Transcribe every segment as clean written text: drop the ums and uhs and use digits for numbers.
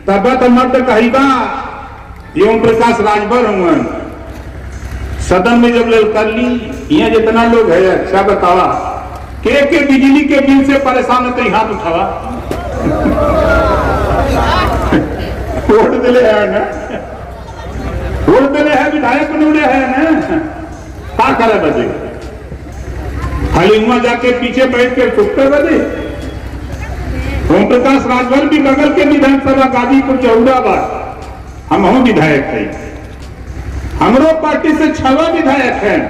तब तो मर्द कही बा ओम प्रकाश राजभर हुआ सदन में जब कर ली, यहाँ जितना लोग है अच्छा बतावा के बिजली के बिल से परेशान है तो हाथ उठावा वोट दिले है ना, वोट दिले है, विधायक निवड़े है ना, क्या करे बजे खाली वहां जाके पीछे बैठ के चुपते बजे। ओम प्रकाश राजभर भी बगल के विधानसभा गाजीपुर चौराबाद हम हूं विधायक है, हमरो पार्टी से 6 विधायक हैं,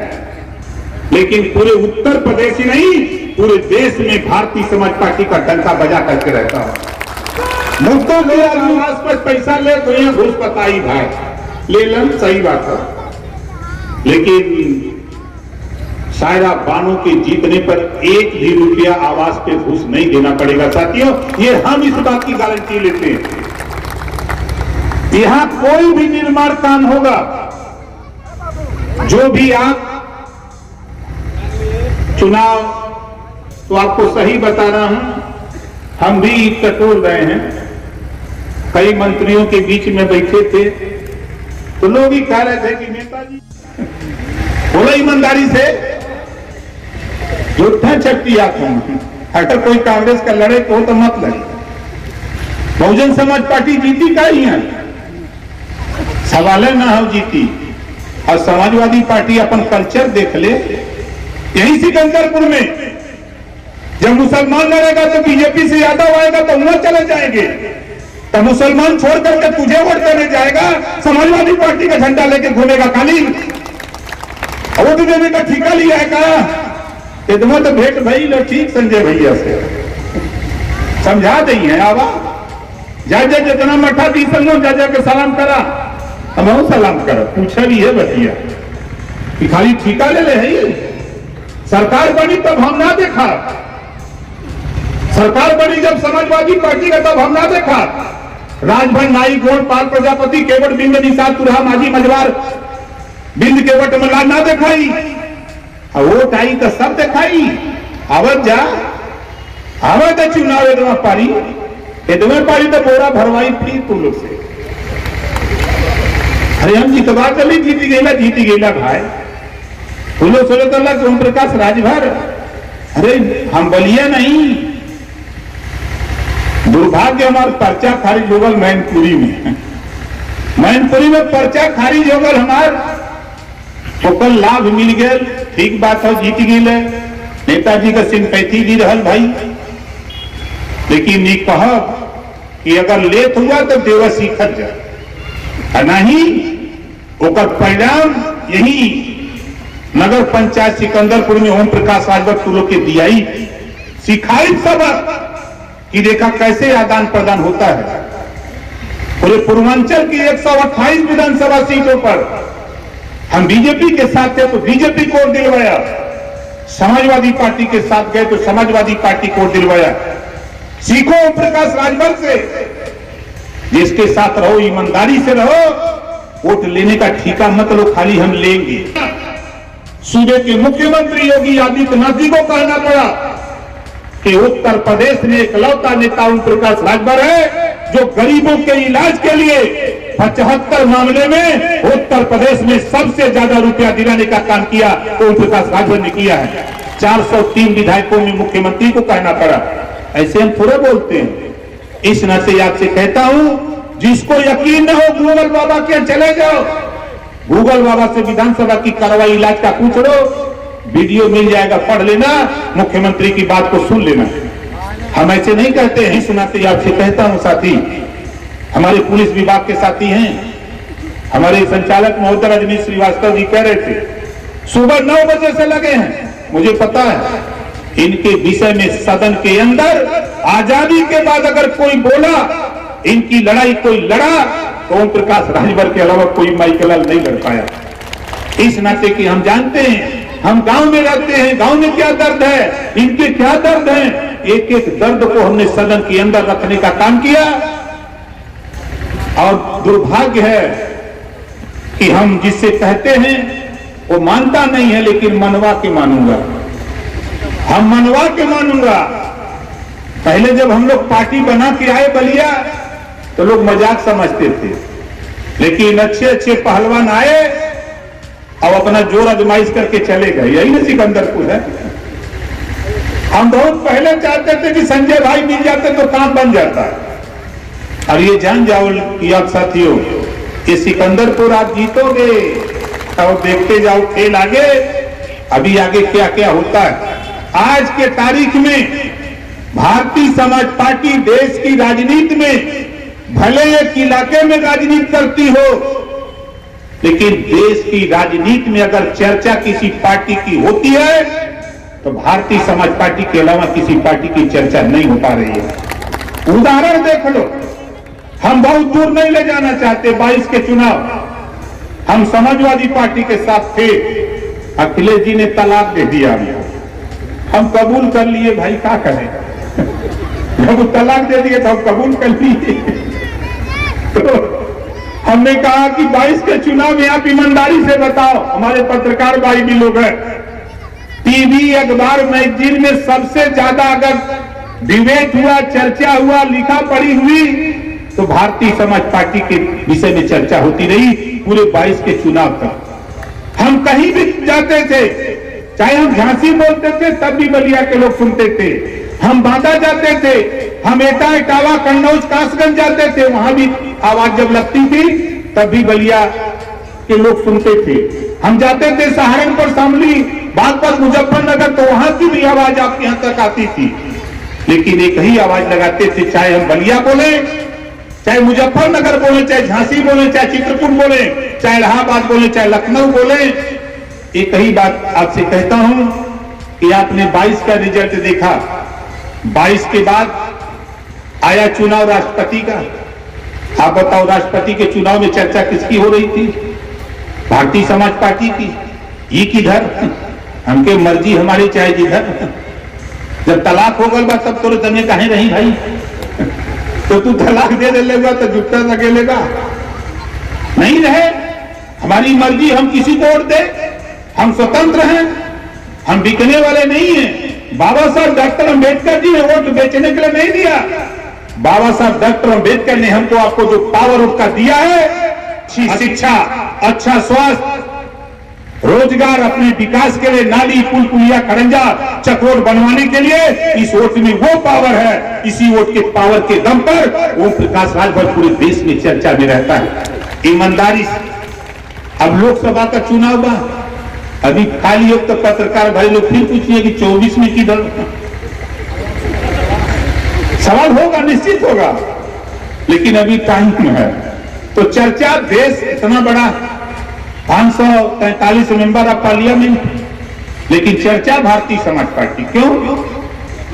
लेकिन पूरे उत्तर प्रदेश ही नहीं पूरे देश में भारतीय समाज पार्टी का डंका बजा करके रहता हूं। मुद्दों के आवास पर पैसा ले तो यहां घूस बताई भाई ले लन, सही बात है, लेकिन सायरा बानो के जीतने पर 1 भी रुपया आवास पे घूस नहीं देना पड़ेगा साथियों, ये हम इस बात की गारंटी लेते हैं। यहां कोई भी निर्माण काम होगा, जो भी आप चुनाव, तो आपको सही बता रहा हूं, हम भी टटोल रहे हैं, कई मंत्रियों के बीच में बैठे थे तो लोग ही कह रहे थे कि नेताजी बोलो ईमानदारी से झूठा छट्टी आते हैं, अगर कोई कांग्रेस का लड़े तो मत लड़े। बहुजन समाज पार्टी जीती का ही है, सवाल है ना हो जीती, और समाजवादी पार्टी अपन कल्चर देख ले, यही सिकंदरपुर में जब मुसलमान लड़ेगा तो बीजेपी से यादव आएगा तो वहां चले जाएंगे, तो मुसलमान छोड़ करके तुझे वोट देने जाएगा, समाजवादी पार्टी का झंडा लेके घूमेगा खाली, वोट देने का ठिका लिया है का इतना तो भेंट भाई लो ठीक संजय भैया से समझा दी है, आवा जा जितना मठा दी संगो जा के सलाम करा, हम सलाम करा, पूछा भी है बतिया कि खाली ठिका ले है, सरकार बनी तब हम ना देखा, सरकार बनी जब समाजवादी पार्टी का तब हम ना देखा, राजभर नाई गोड़ पाल प्रजापति केवट बिंद निषाद तुरहा माझी मजवार बिंद केवट मला ना दिखाई, वोट आई तो सब दिखाई, आवत जा आवत चुनाव इतना पारी तो बोरा भरवाई थी तुम लोग से, अरे हम जितवा चली जीती गेला भाई, तुम लोग सोचे तो ओम प्रकाश राजभर, अरे हम बलिया नहीं, दुर्भाग्य हमारा पर्चा खारिज हो गल मैनपुरी में, मैनपुरी में पर्चा खारिज हो गल हमार, ओकर लाभ मिल गया, ठीक बात है, जीत गए, नेताजी का सिंपैथी दी रहल भाई, लेकिन ये कह कि अगर लेट हुआ तो देवा सीखत जा, नहीं ओकर परिणाम यही नगर पंचायत सिकंदरपुर में ओम प्रकाश राजभर तुलो के दियाई सिखाई सबक कि देखा कैसे आदान प्रदान होता है। पूरे पूर्वांचल की 128 विधानसभा सीटों पर हम बीजेपी के साथ थे तो बीजेपी को दिलवाया, समाजवादी पार्टी के साथ गए तो समाजवादी पार्टी को दिलवाया। सीखो ओम प्रकाश राजभर से, जिसके साथ रहो ईमानदारी से रहो, वोट लेने का ठिका मत लो खाली हम लेंगे। सूबे के मुख्यमंत्री योगी आदित्यनाथ जी को कहना पड़ा कि उत्तर प्रदेश में इकलौता नेता ओम प्रकाश राजभर है जो गरीबों के इलाज के लिए 75 मामले में उत्तर प्रदेश में सबसे ज्यादा रुपया दिलाने का काम किया तो ओम प्रकाश राजभर ने किया है। 403 विधायकों में मुख्यमंत्री को कहना पड़ा, ऐसे हम थोड़े बोलते हैं। इस नाते आपसे कहता हूं, जिसको यकीन न हो गूगल बाबा के चले जाओ, गूगल बाबा से विधानसभा की कार्रवाई इलाज का पूछ लो, वीडियो मिल जाएगा, पढ़ लेना, मुख्यमंत्री की बात को सुन लेना। हम ऐसे नहीं कहते हैं। इस नाते आपसे कहता हूं साथी, हमारे पुलिस विभाग के साथी हैं, हमारे संचालक महोदय रजनीश श्रीवास्तव जी कह रहे थे सुबह 9 बजे से लगे हैं, मुझे पता है इनके विषय में सदन के अंदर आजादी के बाद अगर कोई बोला, इनकी लड़ाई कोई लड़ा तो ओम प्रकाश राजभर के अलावा कोई माइकलाल नहीं लड़ पाया। इस नाते कि हम जानते हैं, हम गांव में रहते हैं, गांव में क्या दर्द है, इनके क्या दर्द है, एक एक दर्द को हमने सदन के अंदर रखने का काम किया। और दुर्भाग्य है कि हम जिससे कहते हैं वो मानता नहीं है, लेकिन मनवा के मानूंगा, हम मनवा के मानूंगा। पहले जब हम लोग पार्टी बना के आए बलिया, तो लोग मजाक समझते थे, लेकिन अच्छे अच्छे पहलवान आए और अपना जोर आजमाइश करके चले गए। यही ना सिकंदरपुर है। हम बहुत पहले चाहते थे कि संजय भाई मिल जाते तो काम बन जाता, और ये जान जाओ कि आप साथियों, ये सिकंदरपुर आप जीतोगे और देखते जाओ खेल आगे, अभी आगे क्या क्या होता है। आज के तारीख में भारतीय समाज पार्टी देश की राजनीति में भले एक इलाके में राजनीति करती हो, लेकिन देश की राजनीति में अगर चर्चा किसी पार्टी की होती है तो भारतीय समाज पार्टी के अलावा किसी पार्टी की चर्चा नहीं हो पा रही है। उदाहरण देख लो, हम बहुत दूर नहीं ले जाना चाहते। 22 के चुनाव हम समाजवादी पार्टी के साथ थे, अखिलेश जी ने तलाक दे दिया, हम कबूल कर लिए। भाई क्या करें, जब वो तलाक दे दिए तो हम कबूल कर लिए। तो हमने कहा कि 22 के चुनाव में आप ईमानदारी से बताओ, हमारे पत्रकार भाई भी लोग हैं, टीवी अखबार मैगजीन में सबसे ज्यादा अगर डिबेट हुआ, चर्चा हुआ, लिखा पढ़ी हुई तो भारतीय समाज पार्टी के विषय में चर्चा होती रही पूरे 22 के चुनाव तक। हम कहीं भी जाते थे, चाहे हम झांसी बोलते थे तब भी बलिया के लोग सुनते थे, हम बांदा जाते थे, हम एटा, इटावा, कन्नौज, कासगंज जाते थे, वहां भी आवाज जब लगती थी तब भी बलिया के लोग सुनते थे। हम जाते थे सहारनपुर, शामली, बागपत, मुजफ्फरनगर, तो वहां की भी आवाज आपके यहां तक आती थी, लेकिन एक ही आवाज लगाते थे, चाहे हम बलिया बोले, चाहे मुजफ्फरनगर बोले, चाहे झांसी बोले, चाहे चित्रकूट बोले, चाहे इलाहाबाद बोले, चाहे लखनऊ बोले, एक ही बात आपसे कहता हूं कि आपने 22 का रिजल्ट देखा, 22 के बाद आया चुनाव राष्ट्रपति का। आप बताओ, राष्ट्रपति के चुनाव में चर्चा किसकी हो रही थी? भारतीय समाज पार्टी की। ये किधर, हमके मर्जी हमारी चाहे जिधर। जब तलाक हो गल बा तब तोरे तने कहे रही भाई, तो तू तलाक दे लेगा तो जुटता लगेगा, नहीं रहे। हमारी मर्जी, हम किसी को वोट दे, हम स्वतंत्र हैं, हम बिकने वाले नहीं हैं। बाबा साहब डॉक्टर अंबेडकर जी ने वोट बेचने के लिए नहीं दिया। बाबा साहब डॉक्टर अंबेडकर ने हमको, आपको जो पावर उसका दिया है, अच्छी शिक्षा, अच्छा स्वास्थ्य, रोजगार, अपने विकास के लिए नाली, पुल, पुलिया, खड़ंजा, चकरोट बनवाने के लिए, इस वोट में वो पावर है। इसी वोट के पावर के दम पर ओम प्रकाश राजभर पूरे देश में चर्चा में रहता है, ईमानदारी से। अब लोकसभा का चुनाव बा, अभी खाली योग तो पत्रकार भाई लोग फिर पूछिए कि 24 में किधर सवाल होगा, निश्चित होगा, लेकिन अभी टाइम है। तो चर्चा, देश इतना बड़ा 543 मेंबर ऑफ पार्लियामेंट, लेकिन चर्चा भारतीय समाज पार्टी। क्यों?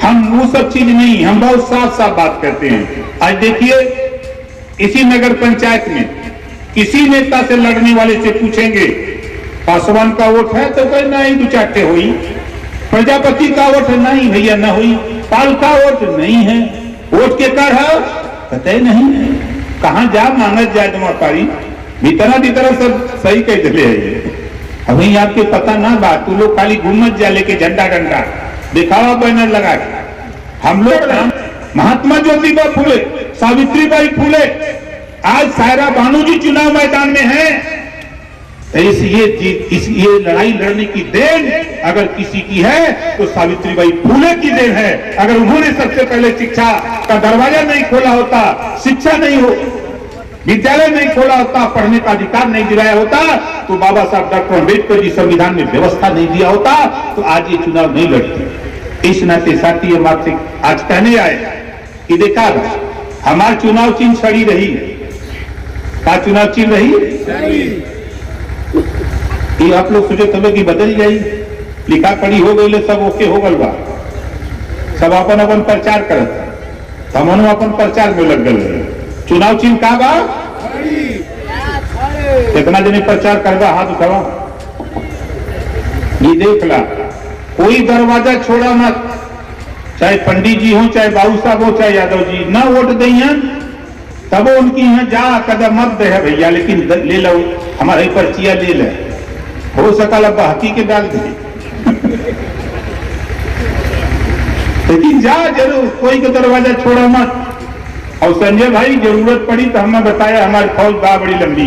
हम वो सब चीज नहीं, हम बहुत साफ साफ बात करते हैं। आज देखिए, इसी नगर पंचायत में किसी नेता से लड़ने वाले से पूछेंगे पासवान का वोट है तो कोई नहीं, दो चाटे हुई। प्रजापति का वोट नहीं भैया, न हुई। पाल का वोट नहीं है, वोट के कर है पता ही नहीं है। कहां जा मानस जाए जमा पारी, भीतरा सब सही कह दिले है। अभी आपके पता ना बात, तू लोग खाली घूमत जा लेके झंडा डंडा दिखावा, बैनर लगा के। हम लोग महात्मा ज्योतिबा फूले, सावित्रीबाई फूले, आज सायरा बानू जी चुनाव मैदान में है। ये लड़ाई लड़ने की देन अगर किसी की है तो सावित्रीबाई फूले की देन है। अगर उन्होंने सबसे पहले शिक्षा का दरवाजा नहीं खोला होता, शिक्षा नहीं हो, विद्यालय नहीं खोला होता, पढ़ने का अधिकार नहीं दिलाया होता, तो बाबा साहब डॉक्टर अंबेडकर जी संविधान में व्यवस्था नहीं दिया होता, तो आज ये चुनाव नहीं लड़ते। इस नाते साथी हम आपसे आज कहने आए कि देखा, हमारा चुनाव चिन्ह छड़ी रही, का चुनाव चिन्ह रही, ये आप लोग सोचे तब की बदल जाई, लिखा पढ़ी हो गई, सब ओके हो गल बा, सब अपन अपन प्रचार करत, हम अपन प्रचार में लग गए। चुनाव चिन्ह का बा, कितना जने प्रचार करवा, हाथ उठावा। ये देख ला, कोई दरवाजा छोड़ा मत, चाहे पंडित जी हो, चाहे बाबू साहब हो, चाहे यादव जी, ना वोट दें तब उनकी यहाँ जा कदम मत दे भैया, लेकिन ले लो हमारे पर्चिया ले ले, हो सकल अब हकी के डाल दे लेकिन जा जरूर, कोई का दरवाजा छोड़ा मत। और संजय भाई जरूरत पड़ी तो हमने बताया हमारी फौज बा बड़ी लंबी,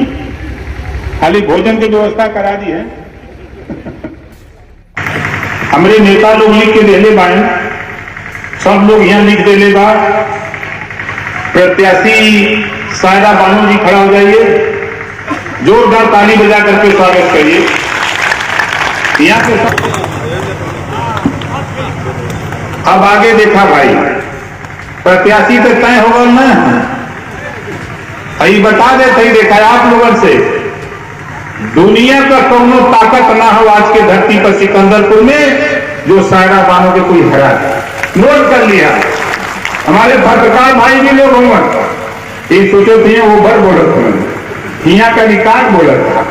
खाली भोजन की व्यवस्था करा दी है। हमारे नेता लोग लिख के दे ले बाएं, सब लोग यहाँ लिख दे ले बा। प्रत्याशी सायरा बानो जी खड़ा हो जाइए, जोरदार ताली बजा करके स्वागत करिए। यहाँ पे अब आगे देखा भाई, प्रत्याशी तो तय होगा ना, अभी बता देते ही देखा आप लोगों से, दुनिया का कोनो ताकत ना हो आज के धरती पर सिकंदरपुर में जो सायरा बानो के कोई हरा। नोट कर लिया, हमारे पत्रकार भाई भी लोग होंगे, ये सोचो थे वो भर बोलत, यहाँ का रिकॉर्ड बोला था।